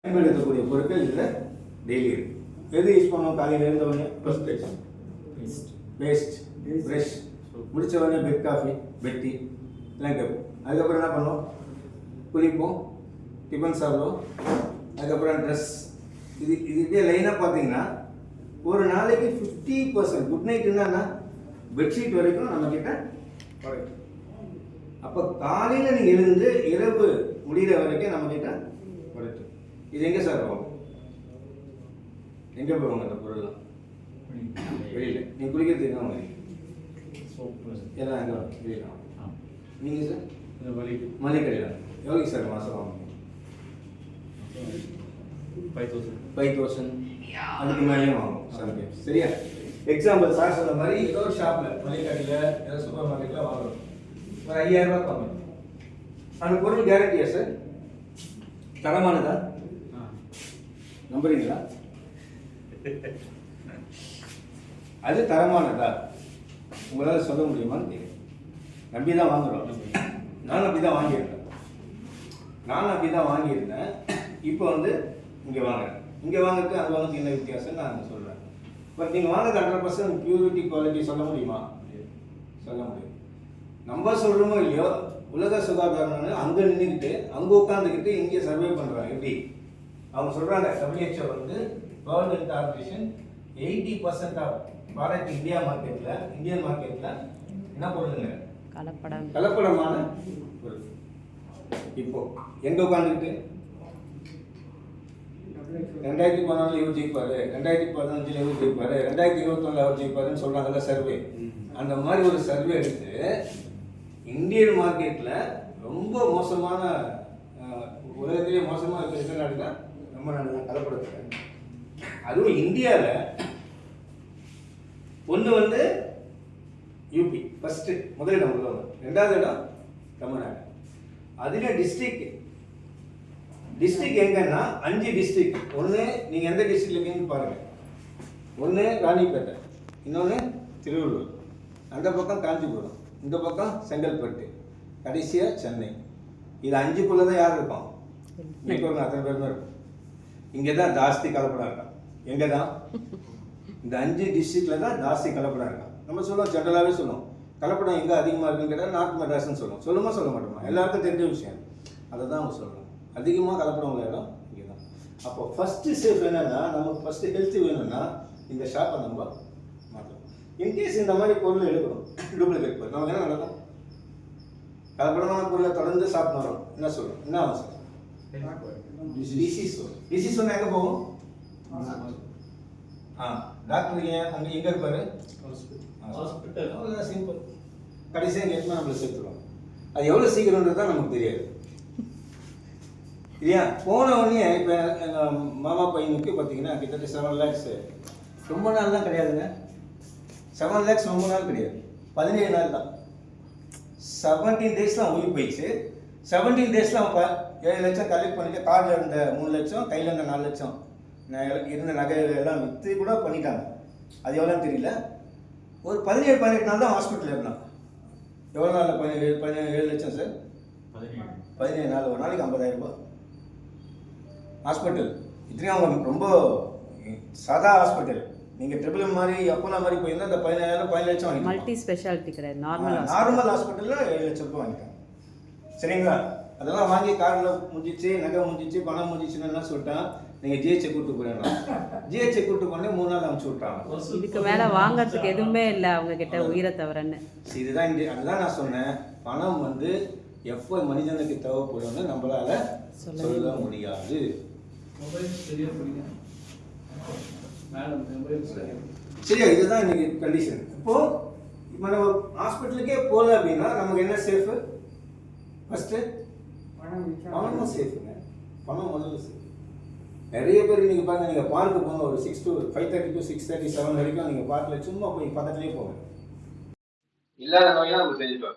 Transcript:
பயன்படுத்தக்கூடிய பொருட்கள் இதில் டெய்லி இருக்குது. எது யூஸ் பண்ணுவோம்? காலையில் எழுந்தவொடனே ஃபர்ஸ்ட் பேஸ்ட் ப்ரஷ், முடித்த உடனே பெட் காஃபி, பெட் டீ எல்லாம் கேட்போம். அதுக்கப்புறம் என்ன பண்ணுவோம்? குளிப்போம், டிஃபன் சாப்பிடுவோம், அதுக்கப்புறம் ட்ரெஸ். இது இப்படியே லைனாக பார்த்தீங்கன்னா ஒரு நாளைக்கு 50% குட் நைட் என்னன்னா பெட்ஷீட் வரைக்கும் நம்மக்கிட்ட பழகும். அப்போ காலையில் நீங்கள் எழுந்து இரவு முடிகிற வரைக்கும் நம்மக்கிட்ட பழகும். இது எங்கே சார் ஆகும்? எங்கே போவாங்க அந்த பொருள்லாம்? வெளியில். நீங்கள் குளிக்கிறது என்ன வாங்க? எல்லாம் எங்கே வெளியில் ஆகும். நீங்கள் சார் மளிகை கடையில் எவ்வளோக்கு சார் மாதம் வாங்குங்க? 5,000 அதுக்கு மேலேயும் வாங்குவோம் சம்டைம்ஸ். சரியா? எக்ஸாம்பிள் சார் சொன்ன மாதிரி ஏதோ ஒரு ஷாப்பில் மளிகை கடையில் ஏதோ சூப்பர் மார்க்கெட்டில் வாங்குறோம், ஒரு 5,000 ரூபா கம்மி. அந்த பொருள் கேரண்டியா சார்? தரமானதா? நம்புறீங்களா? அது தரமானதா உங்களால் சொல்ல முடியுமான்னு தெரியும். நம்பி தான் வாங்குறோம். நான் அப்படி தான் வாங்கியிருந்தேன். இப்போ வந்து இங்கே வாங்குறேன். இங்கே வாங்குறது அது வாங்குறது என்ன வித்தியாசம் நான் சொல்கிறேன். பட் நீங்கள் வாங்குறது 100% பியூரிட்டி குவாலிட்டி சொல்ல முடியுமா? சொல்ல முடியும். நம்ம சொல்கிறோமோ இல்லையோ, உலக சுகாதாரம் அங்கே நின்றுக்கிட்டு அங்கே உட்காந்துக்கிட்டு இங்கே சர்வே பண்ணுறாங்க. எப்படி அவங்க சொல்கிறாங்க? WHO வந்து world health organisation 80% of product Indian மார்க்கெட்டில் என்ன பொருளுங்க? கலப்படமான பொருள். இப்போ எங்கே உட்காந்துக்கிட்டு 2014 இவர் ஜெயிப்பார், 2015 இவர் ஜெயிப்பார், 2021 அவர் ஜெயிப்பாருன்னு சொல்கிறாங்கல்ல சர்வே. அந்த மாதிரி ஒரு சர்வே எடுத்து இந்தியன் மார்க்கெட்டில் ரொம்ப மோசமான உலகத்திலே மோசமாக இருக்கிற நாடு தான் நம்ம நாடு தான் கலப்படத்தில். அதுவும் இந்தியாவில் ஒன்று வந்து யூபி ஃபஸ்ட்டு முதலிடம் உள்ளவங்க, 2வது இடம் தமிழ்நாடு. அதில் டிஸ்ட்ரிக்ட் எங்கன்னா 5 டிஸ்ட்ரிக்ட். ஒன்று நீங்கள் எந்த டிஸ்ட்ரிக்ட்ல இருக்கீங்கன்னு பாருங்கள். ஒன்று ராணிப்பேட்டை, இன்னொன்று திருவள்ளூர், அந்த பக்கம் காஞ்சிபுரம், இந்த பக்கம் செங்கல்பட்டு, கடைசியாக சென்னை. இது 5குள்ளே தான் யார் இருக்கும்? இப்போ அத்தனை பேர் தான் இருக்கும். இங்கே தான் ஜாஸ்தி கலப்படம் இருக்கான். எங்கே தான்? இந்த 5 டிஸ்ட்ரிக்டில் தான் ஜாஸ்தி கலப்படம் இருக்கான். நம்ம சொல்லுவோம், ஜென்ரலாகவே சொல்லுவோம், கலப்படம் எங்கே அதிகமாக இருக்குன்னு கேட்டால் நார்த் மெட்ராஸ்ன்னு சொல்லுவோம். சொல்ல மாட்டோமா? எல்லாருக்கும் தெரிஞ்ச விஷயம். அதை தான் அவங்க சொல்லணும். அதிகமாக கலப்படம் உள்ள இடம் இங்கே தான். அப்போ ஃபஸ்ட்டு சேஃப் என்னென்னா, நமக்கு ஃபஸ்ட்டு ஹெல்த்து வேணும்னா இந்த ஷாப்பை நம்ம மாற்றணும். இன்கேஸ் இந்த மாதிரி பொருள் எடுக்கணும், டூப்ளிகேட் பொருள், நமக்கு என்ன நடக்கும்? கலப்படமான பொருளை தொடர்ந்து சாப்பிட்றோம், என்ன சொல்கிறோம்? என்ன ஆகும் சார்? டிசீஸ் சொன்னால் எங்கே போகும்? டாக்டர் அங்கே எங்கே இருப்பார்? ஹாஸ்பிட்டல். அவ்வளோதான், சிம்பிள். கடைசியாக இங்கே எடுத்துனா நம்மளை சேர்த்துருவோம். அது எவ்வளோ சீக்கிரன்றது தான் நமக்கு தெரியாது இல்லையா? போன உடனே இப்போ எங்கள் மாமா பையனுக்கு பார்த்தீங்கன்னா கிட்டத்தட்ட 7 lakhs ரொம்ப நாள் தான் கிடையாதுங்க. 7 lakhs ரொம்ப நாள் கிடையாது, 17 நாள் தான். 17 days தான் உயிர் போயிடுச்சு. 17 days அவன் 7 லட்சம் கலெக்ட் பண்ணிட்டு, கார்டில் இருந்த 3 லட்சம், கையில் இருந்த 4 லட்சம், இருந்த நகைகள் எல்லாம் விற்று கூட பண்ணிட்டாங்க. அது எவ்வளோன்னு தெரியல. ஒரு 17-18 நாள் தான் ஹாஸ்பிட்டலில் இருந்தான். எவ்வளோ நாளில் 17 லட்சம் சார்? 17 நாள். ஒரு நாளைக்கு 50,000 ரூபாய் ஹாஸ்பிட்டல். இத்தனையும் அவங்க ரொம்ப சாதா ஹாஸ்பிட்டல். நீங்கள் ட்ரிபிள் மாதிரி அப்போலா மாதிரி போயிருந்தால் அந்த 15 லட்சம் வாங்கிட்டாங்க. மல்டி ஸ்பெஷாலிட்டி கிடையாது, நார்மல் ஹாஸ்பிட்டலில் 7 லட்சம் ரூபாய் வாங்கிட்டாங்க. சரிங்களா? அதெல்லாம் வாங்கி காரில் முடிஞ்சிச்சு, நகை முடிஞ்சிச்சு, பணம் முடிஞ்சிச்சுன்னு சொல்லிட்டான். நீங்கள் ஜிஹெச்சை கூப்பிட்டு போயிடலாம். ஜிஹெச்சை கூப்பிட்டு போனே 3 நாள் அனுப்பிச்சு விட்டாங்க. இதுக்கு மேலே வாங்கிறதுக்கு எதுவுமே இல்லை அவங்க கிட்ட, உயிரை தவிரன்னு. இதுதான் அதுதான் நான் சொன்னேன். பணம் வந்து எப்போ மனிதனுக்கு தேவைப்படும்னு நம்மளால சொல்ல முடியாது. சரியா? இதுதான் இன்னைக்கு கண்டிஷன். இப்போ நம்ம ஹாஸ்பிட்டலுக்கே போகல அப்படின்னா நமக்கு என்ன சேஃபு? ஃபர்ஸ்ட் பணமும் சேஃபுங்க. பணம் முதல்ல சேஃப். நிறைய பேர் நீங்கள் பாருங்க, நீங்கள் பார்க்கு போங்க, ஒரு 5:30 to 6:37 வரைக்கும் நீங்கள் பார்க்கில் சும்மா போய் பக்கத்துலேயே போங்க. இல்லாத நோயெல்லாம் நம்ம செஞ்சுட்டு